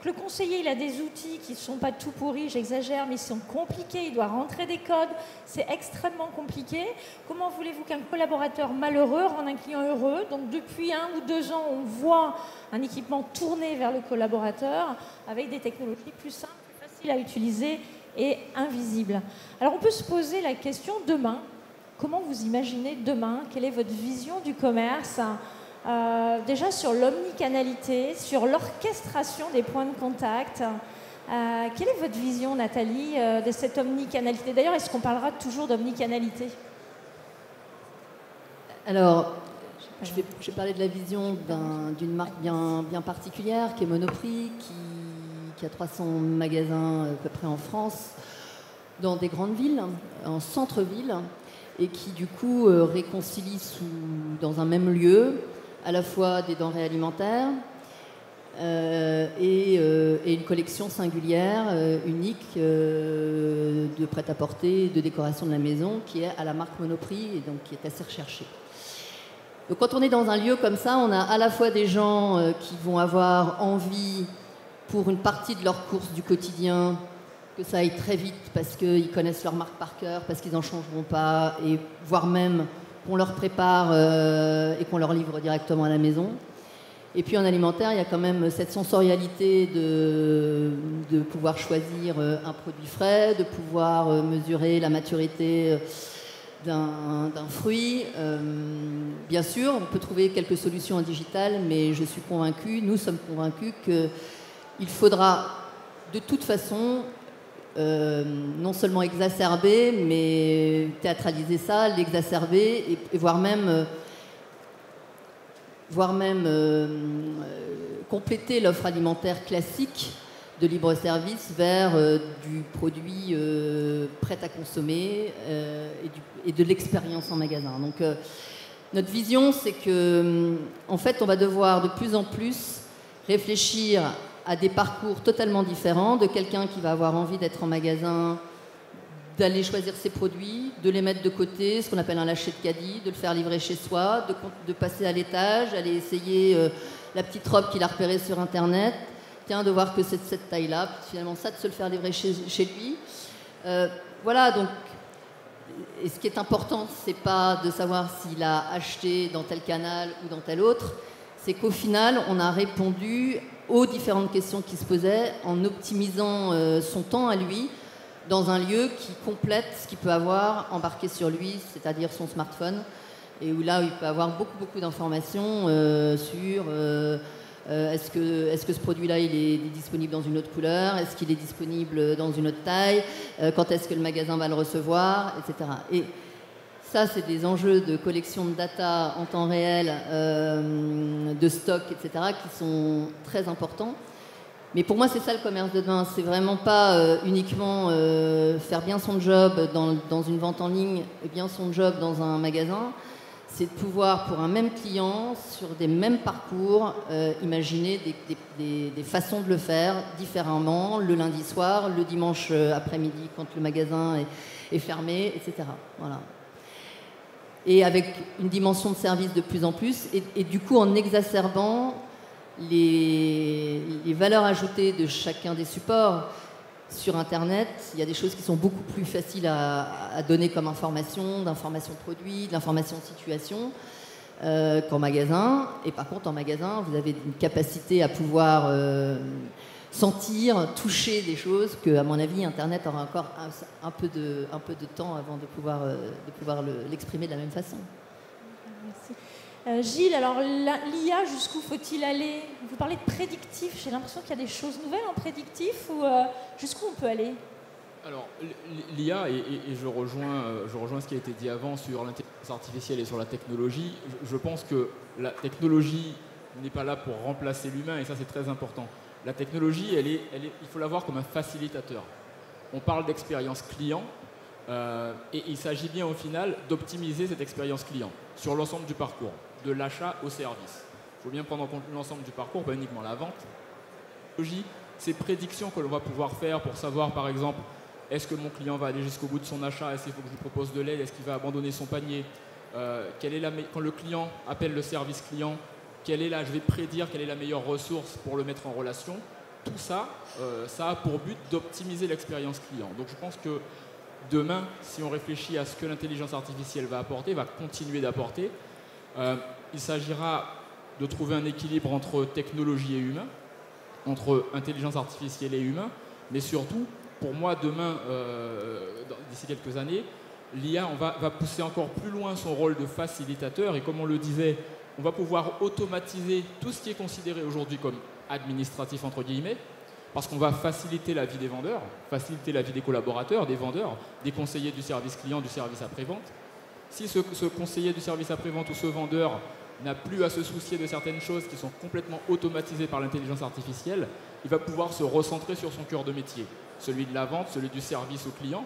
Que le conseiller, il a des outils qui ne sont pas tout pourris, j'exagère, mais ils sont compliqués, il doit rentrer des codes, c'est extrêmement compliqué. Comment voulez-vous qu'un collaborateur malheureux rende un client heureux? Donc depuis 1 ou 2 ans, on voit un équipement tourné vers le collaborateur avec des technologies plus simples, plus faciles à utiliser et invisibles. Alors on peut se poser la question demain, comment vous imaginez demain? Quelle est votre vision du commerce? Déjà sur l'omnicanalité, sur l'orchestration des points de contact. Quelle est votre vision, Nathalie, de cette omnicanalité? D'ailleurs, est-ce qu'on parlera toujours d'omnicanalité? Alors, je vais parler de la vision d'une marque bien particulière, qui est Monoprix, qui a 300 magasins à peu près en France, dans des grandes villes, en centre-ville, et qui du coup réconcilie dans un même lieu à la fois des denrées alimentaires et une collection singulière, unique, de prêt-à-porter, de décoration de la maison, qui est à la marque Monoprix et donc qui est assez recherchée. Donc quand on est dans un lieu comme ça, on a à la fois des gens qui vont avoir envie, pour une partie de leurs courses du quotidien, que ça aille très vite parce qu'ils connaissent leur marque par cœur, parce qu'ils n'en changeront pas, et voire même qu'on leur prépare et qu'on leur livre directement à la maison. Et puis en alimentaire, il y a quand même cette sensorialité de pouvoir choisir un produit frais, de pouvoir mesurer la maturité d'un fruit. Bien sûr, on peut trouver quelques solutions en digital, mais je suis convaincue, nous sommes convaincus qu'il faudra de toute façon non seulement exacerber, mais théâtraliser ça, l'exacerber, et voire même compléter l'offre alimentaire classique de libre-service vers du produit prêt à consommer et de l'expérience en magasin. Donc notre vision, c'est que en fait, on va devoir de plus en plus réfléchir à des parcours totalement différents de quelqu'un qui va avoir envie d'être en magasin, d'aller choisir ses produits, de les mettre de côté, ce qu'on appelle un lâcher de caddie, de le faire livrer chez soi, de passer à l'étage, aller essayer la petite robe qu'il a repérée sur Internet, tiens, de voir que c'est de cette taille-là, puis finalement ça, de se le faire livrer chez lui. Voilà, donc, et ce qui est important, c'est pas de savoir s'il a acheté dans tel canal ou dans tel autre, c'est qu'au final, on a répondu aux différentes questions qui se posaient en optimisant son temps à lui, dans un lieu qui complète ce qu'il peut avoir embarqué sur lui, c'est-à-dire son smartphone, et où là, il peut avoir beaucoup d'informations sur est-ce que ce produit-là, il est disponible dans une autre couleur, est-ce qu'il est disponible dans une autre taille, quand est-ce que le magasin va le recevoir, etc. Et ça, c'est des enjeux de collection de data en temps réel, de stock, etc., qui sont très importants. Mais pour moi, c'est ça le commerce de demain. C'est vraiment pas uniquement faire bien son job dans une vente en ligne et bien son job dans un magasin. C'est de pouvoir, pour un même client, sur des mêmes parcours, imaginer des façons de le faire différemment, le lundi soir, le dimanche après-midi quand le magasin est fermé, etc. Voilà. Et avec une dimension de service de plus en plus, et du coup en exacerbant les valeurs ajoutées de chacun des supports. Sur Internet, il y a des choses qui sont beaucoup plus faciles à donner comme information, d'information produit, de l'information situation, qu'en magasin. Et par contre, en magasin, vous avez une capacité à pouvoir sentir, toucher des choses que, à mon avis, Internet aura encore un peu de temps avant de pouvoir l'exprimer de la même façon. Merci. Gilles, alors l'IA, jusqu'où faut-il aller? Vous parlez de prédictif, j'ai l'impression qu'il y a des choses nouvelles en prédictif, ou jusqu'où on peut aller? Alors, l'IA, et je rejoins ce qui a été dit avant sur l'intelligence artificielle et sur la technologie, je pense que la technologie n'est pas là pour remplacer l'humain, et ça c'est très important. La technologie, il faut la voir comme un facilitateur. On parle d'expérience client, et il s'agit bien au final d'optimiser cette expérience client sur l'ensemble du parcours, de l'achat au service. Il faut bien prendre en compte l'ensemble du parcours, pas uniquement la vente. Ces prédictions que l'on va pouvoir faire pour savoir, par exemple, est-ce que mon client va aller jusqu'au bout de son achat, est-ce qu'il faut que je lui propose de l'aide, est-ce qu'il va abandonner son panier, quand le client appelle le service client, je vais prédire quelle est la meilleure ressource pour le mettre en relation. Tout ça, ça a pour but d'optimiser l'expérience client. Donc je pense que demain, si on réfléchit à ce que l'intelligence artificielle va apporter, va continuer d'apporter, il s'agira de trouver un équilibre entre technologie et humain, entre intelligence artificielle et humain, mais surtout, pour moi, demain, d'ici quelques années, l'IA va pousser encore plus loin son rôle de facilitateur, et comme on le disait, on va pouvoir automatiser tout ce qui est considéré aujourd'hui comme administratif, entre guillemets, parce qu'on va faciliter la vie des vendeurs, faciliter la vie des collaborateurs, des vendeurs, des conseillers du service client, du service après-vente. Si ce conseiller du service après-vente ou ce vendeur n'a plus à se soucier de certaines choses qui sont complètement automatisées par l'intelligence artificielle, il va pouvoir se recentrer sur son cœur de métier, celui de la vente, celui du service au client.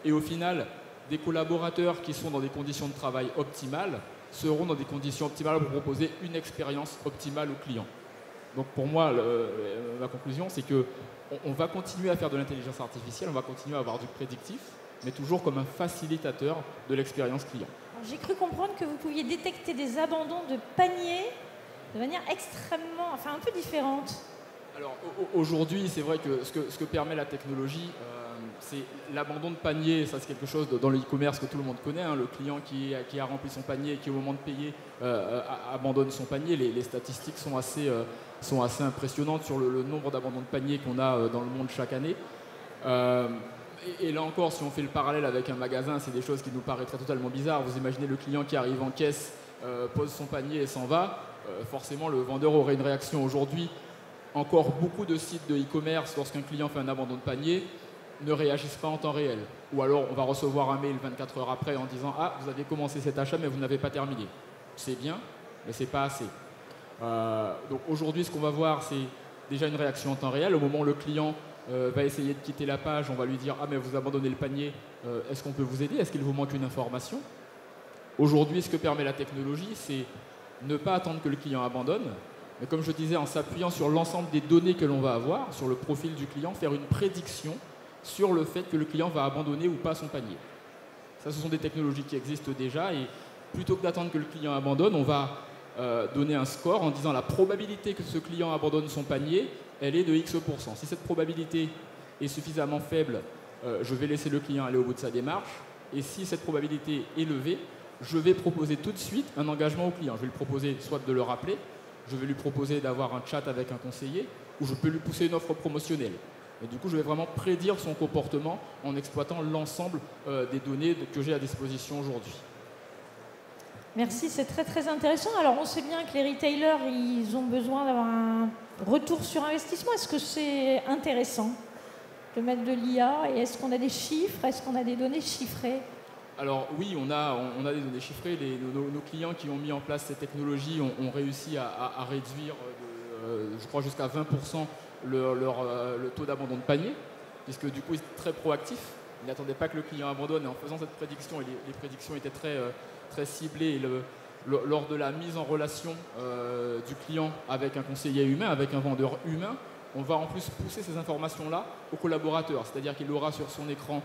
Et au final, des collaborateurs qui sont dans des conditions de travail optimales seront dans des conditions optimales pour proposer une expérience optimale au client. Donc pour moi, la conclusion, c'est qu'on va continuer à faire de l'intelligence artificielle, on va continuer à avoir du prédictif, mais toujours comme un facilitateur de l'expérience client. J'ai cru comprendre que vous pouviez détecter des abandons de paniers de manière extrêmement, enfin un peu différente. Alors aujourd'hui, c'est vrai que ce que permet la technologie, c'est l'abandon de panier. Ça, c'est quelque chose dans le e-commerce que tout le monde connaît, hein. Le client qui a rempli son panier et qui, au moment de payer, abandonne son panier. Les statistiques sont assez impressionnantes sur le nombre d'abandons de panier qu'on a dans le monde chaque année. Et là encore, si on fait le parallèle avec un magasin, c'est des choses qui nous paraîtraient totalement bizarres. Vous imaginez le client qui arrive en caisse, pose son panier et s'en va. Forcément, le vendeur aurait une réaction. Aujourd'hui, encore beaucoup de sites de e-commerce, lorsqu'un client fait un abandon de panier, ne réagissent pas en temps réel. Ou alors, on va recevoir un mail 24 heures après en disant « Ah, vous avez commencé cet achat, mais vous n'avez pas terminé. » C'est bien, mais c'est pas assez. Donc aujourd'hui, ce qu'on va voir, c'est déjà une réaction en temps réel. Au moment où le client va essayer de quitter la page, on va lui dire « Ah, mais vous abandonnez le panier, est-ce qu'on peut vous aider? Est-ce qu'il vous manque une information ?» Aujourd'hui, ce que permet la technologie, c'est ne pas attendre que le client abandonne, mais comme je disais, en s'appuyant sur l'ensemble des données que l'on va avoir, sur le profil du client, faire une prédiction sur le fait que le client va abandonner ou pas son panier. Ça, ce sont des technologies qui existent déjà, et plutôt que d'attendre que le client abandonne, on va donner un score en disant la probabilité que ce client abandonne son panier, elle est de X%. Si cette probabilité est suffisamment faible, je vais laisser le client aller au bout de sa démarche, et si cette probabilité est élevée, je vais proposer tout de suite un engagement au client. Je vais lui proposer soit de le rappeler, je vais lui proposer d'avoir un chat avec un conseiller, ou je peux lui pousser une offre promotionnelle. Et du coup, je vais vraiment prédire son comportement en exploitant l'ensemble des données que j'ai à disposition aujourd'hui. Merci, c'est très très intéressant. Alors on sait bien que les retailers, ils ont besoin d'avoir un retour sur investissement. Est-ce que c'est intéressant de mettre de l'IA? Et est-ce qu'on a des chiffres? Est-ce qu'on a des données chiffrées? Alors oui, on a des données chiffrées. Nos clients qui ont mis en place ces technologies ont réussi à réduire, je crois, jusqu'à 20% le taux d'abandon de panier, puisque du coup, ils étaient très proactifs. Ils n'attendaient pas que le client abandonne, et en faisant cette prédiction, et les prédictions étaient très ciblées, et lors de la mise en relation du client avec un conseiller humain, avec un vendeur humain, on va en plus pousser ces informations-là au collaborateur, c'est-à-dire qu'il aura sur son écran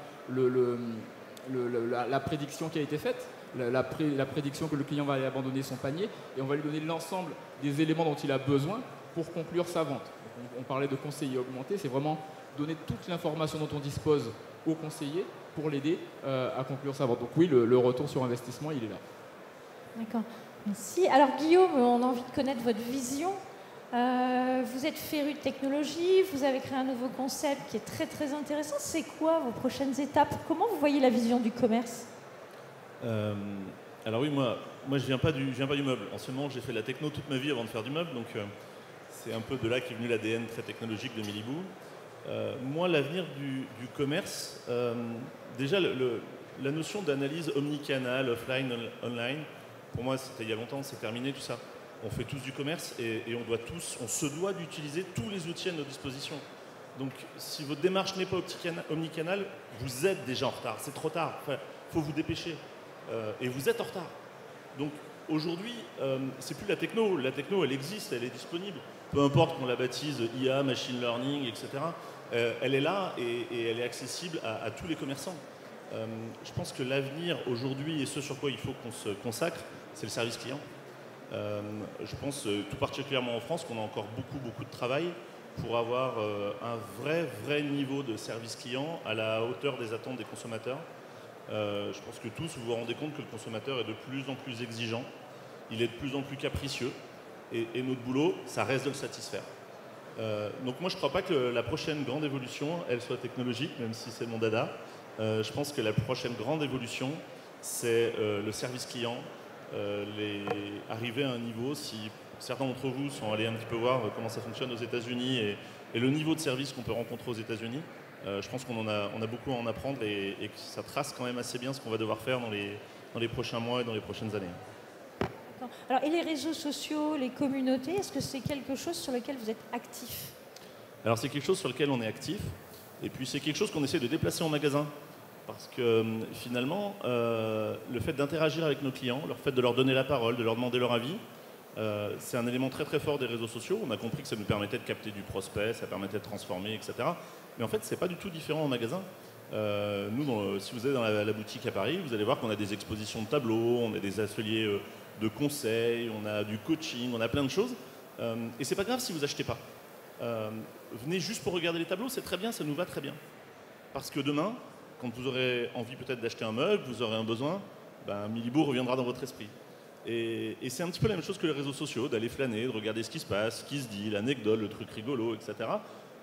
la prédiction qui a été faite, la prédiction que le client va aller abandonner son panier, et on va lui donner l'ensemble des éléments dont il a besoin pour conclure sa vente. Donc on parlait de conseiller augmenté, c'est vraiment donner toute l'information dont on dispose au conseiller pour l'aider à conclure sa vente. Donc oui, le retour sur investissement, il est là. D'accord, merci. Alors Guillaume, on a envie de connaître votre vision. Vous êtes féru de technologie, vous avez créé un nouveau concept qui est très très intéressant. C'est quoi vos prochaines étapes? Comment vous voyez la vision du commerce? Alors oui, moi je viens pas du meuble. Anciennement, j'ai fait de la techno toute ma vie avant de faire du meuble, donc c'est un peu de là qu'est venu l'ADN très technologique de Miliboo. Moi, l'avenir du commerce, déjà la notion d'analyse omnicanal, offline, online, pour moi, c'était il y a longtemps, c'est terminé tout ça. On fait tous du commerce et on se doit d'utiliser tous les outils à notre disposition. Donc, si votre démarche n'est pas omnicanal, vous êtes déjà en retard. C'est trop tard. Il faut vous dépêcher. Et vous êtes en retard. Donc, aujourd'hui, c'est plus la techno. La techno, elle existe, elle est disponible. Peu importe qu'on la baptise IA, machine learning, etc. Elle est là et elle est accessible à tous les commerçants. Je pense que l'avenir aujourd'hui et ce sur quoi il faut qu'on se consacre, c'est le service client. Je pense tout particulièrement en France qu'on a encore beaucoup de travail pour avoir un vrai niveau de service client à la hauteur des attentes des consommateurs. Je pense que tous vous vous rendez compte que le consommateur est de plus en plus exigeant, il est de plus en plus capricieux et notre boulot, ça reste de le satisfaire. Donc moi je ne crois pas que la prochaine grande évolution, elle soit technologique, même si c'est mon dada. Je pense que la prochaine grande évolution, c'est le service client. Arriver à un niveau, si certains d'entre vous sont allés un petit peu voir comment ça fonctionne aux États-Unis et le niveau de service qu'on peut rencontrer aux États-Unis, je pense qu'on a beaucoup à en apprendre et que ça trace quand même assez bien ce qu'on va devoir faire dans les prochains mois et dans les prochaines années. Alors, et les réseaux sociaux, les communautés, est-ce que c'est quelque chose sur lequel vous êtes actif? Alors c'est quelque chose sur lequel on est actif et puis c'est quelque chose qu'on essaie de déplacer en magasin. Parce que finalement, le fait d'interagir avec nos clients, le fait de leur donner la parole, de leur demander leur avis, c'est un élément très fort des réseaux sociaux. On a compris que ça nous permettait de capter du prospect, ça permettait de transformer, etc. Mais en fait, c'est pas du tout différent en magasin. Nous, si vous êtes dans la boutique à Paris, vous allez voir qu'on a des expositions de tableaux, on a des ateliers de conseils, on a du coaching, on a plein de choses. Et c'est pas grave si vous achetez pas. Venez juste pour regarder les tableaux, c'est très bien, ça nous va très bien. Parce que demain, quand vous aurez envie peut-être d'acheter un meuble, vous aurez un besoin, Miliboo reviendra dans votre esprit. Et c'est un petit peu la même chose que les réseaux sociaux, d'aller flâner, de regarder ce qui se passe, ce qui se dit, l'anecdote, le truc rigolo, etc.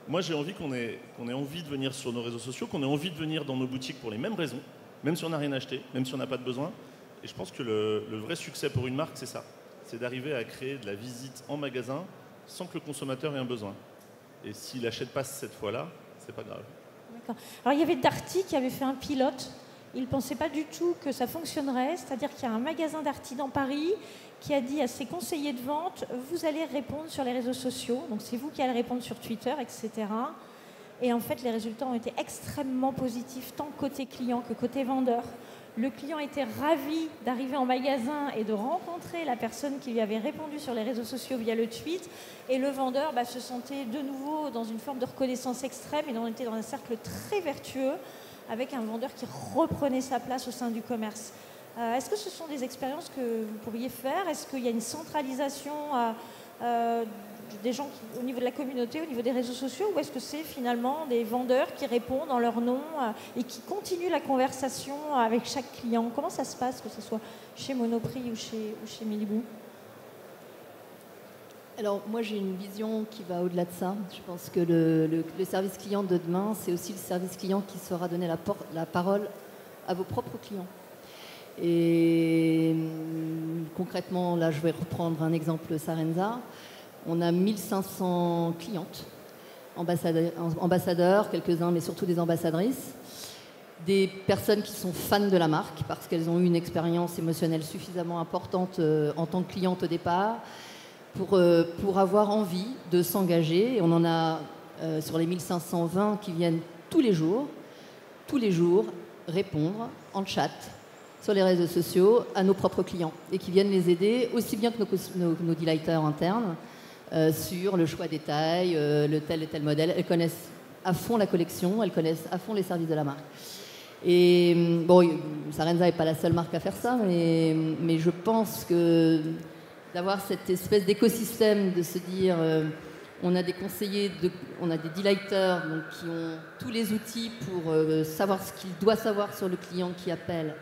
Moi, j'ai envie qu'on ait envie de venir sur nos réseaux sociaux, qu'on ait envie de venir dans nos boutiques pour les mêmes raisons, même si on n'a rien acheté, même si on n'a pas de besoin. Et je pense que le vrai succès pour une marque, c'est ça. C'est d'arriver à créer de la visite en magasin sans que le consommateur ait un besoin. Et s'il n'achète pas cette fois-là, c'est pas grave. D'accord. Alors il y avait Darty qui avait fait un pilote il ne pensait pas du tout que ça fonctionnerait. C'est-à-dire qu'il y a un magasin Darty dans Paris qui a dit à ses conseillers de vente, vous allez répondre sur les réseaux sociaux, donc c'est vous qui allez répondre sur Twitter, etc. Et en fait, les résultats ont été extrêmement positifs, tant côté client que côté vendeur. Le client était ravi d'arriver en magasin et de rencontrer la personne qui lui avait répondu sur les réseaux sociaux via le tweet. Et le vendeur se sentait de nouveau dans une forme de reconnaissance extrême et on était dans un cercle très vertueux avec un vendeur qui reprenait sa place au sein du commerce. Est-ce que ce sont des expériences que vous pourriez faire? Est-ce qu'il y a une centralisation des gens au niveau de la communauté, au niveau des réseaux sociaux, ou est-ce que c'est finalement des vendeurs qui répondent en leur nom et qui continuent la conversation avec chaque client? Comment ça se passe, que ce soit chez Monoprix ou chez Milibou? Alors moi j'ai une vision qui va au-delà de ça. Je pense que le service client de demain, c'est aussi le service client qui saura donner la parole à vos propres clients. Et concrètement, là je vais reprendre un exemple Sarenza. On a 1500 clientes, ambassadeurs, quelques-uns, mais surtout des ambassadrices, des personnes qui sont fans de la marque parce qu'elles ont eu une expérience émotionnelle suffisamment importante en tant que cliente au départ pour avoir envie de s'engager. Et on en a sur les 1520 qui viennent tous les jours, répondre en chat sur les réseaux sociaux à nos propres clients et qui viennent les aider aussi bien que nos delighters internes sur le choix des tailles, le tel et tel modèle. Elles connaissent à fond la collection, elles connaissent à fond les services de la marque. Et bon, Sarenza n'est pas la seule marque à faire ça, mais je pense que d'avoir cette espèce d'écosystème, de se dire on a des conseillers, on a des delighters donc, qui ont tous les outils pour savoir ce qu'il doit savoir sur le client qui appelle,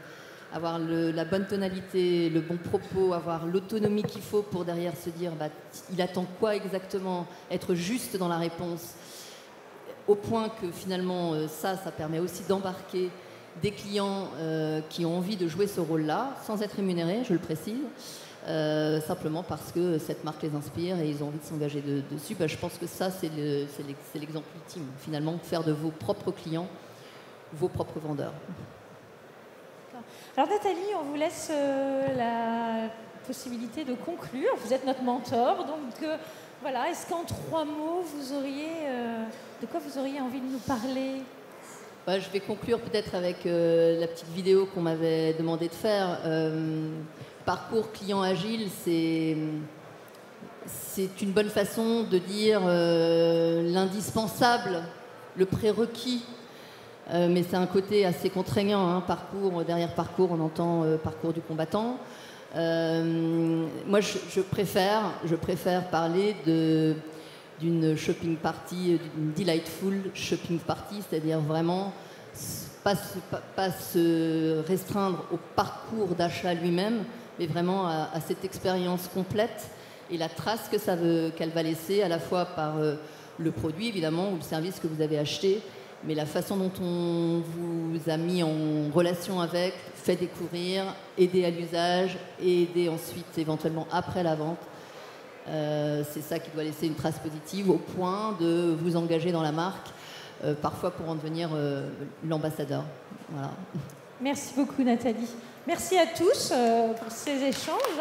avoir la bonne tonalité, le bon propos, avoir l'autonomie qu'il faut pour derrière se dire il attend quoi exactement, être juste dans la réponse, au point que finalement ça permet aussi d'embarquer des clients qui ont envie de jouer ce rôle-là, sans être rémunérés, je le précise, simplement parce que cette marque les inspire et ils ont envie de s'engager dessus. Je pense que ça, c'est l'exemple ultime, finalement, faire de vos propres clients vos propres vendeurs. Alors Nathalie, on vous laisse la possibilité de conclure. Vous êtes notre mentor, donc voilà. Est-ce qu'en 3 mots, de quoi vous auriez envie de nous parler? Je vais conclure peut-être avec la petite vidéo qu'on m'avait demandé de faire. Parcours client agile, c'est une bonne façon de dire l'indispensable, le prérequis. Mais c'est un côté assez contraignant, derrière parcours, on entend parcours du combattant. Moi, je préfère parler d'une shopping party, d'une delightful shopping party, c'est-à-dire vraiment pas se restreindre au parcours d'achat lui-même, mais vraiment à cette expérience complète et la trace qu'elle va laisser à la fois par le produit, évidemment, ou le service que vous avez acheté, mais la façon dont on vous a mis en relation avec, fait découvrir, aider à l'usage, et aider ensuite éventuellement après la vente. C'est ça qui doit laisser une trace positive au point de vous engager dans la marque, parfois pour en devenir l'ambassadeur. Voilà. Merci beaucoup Nathalie. Merci à tous pour ces échanges.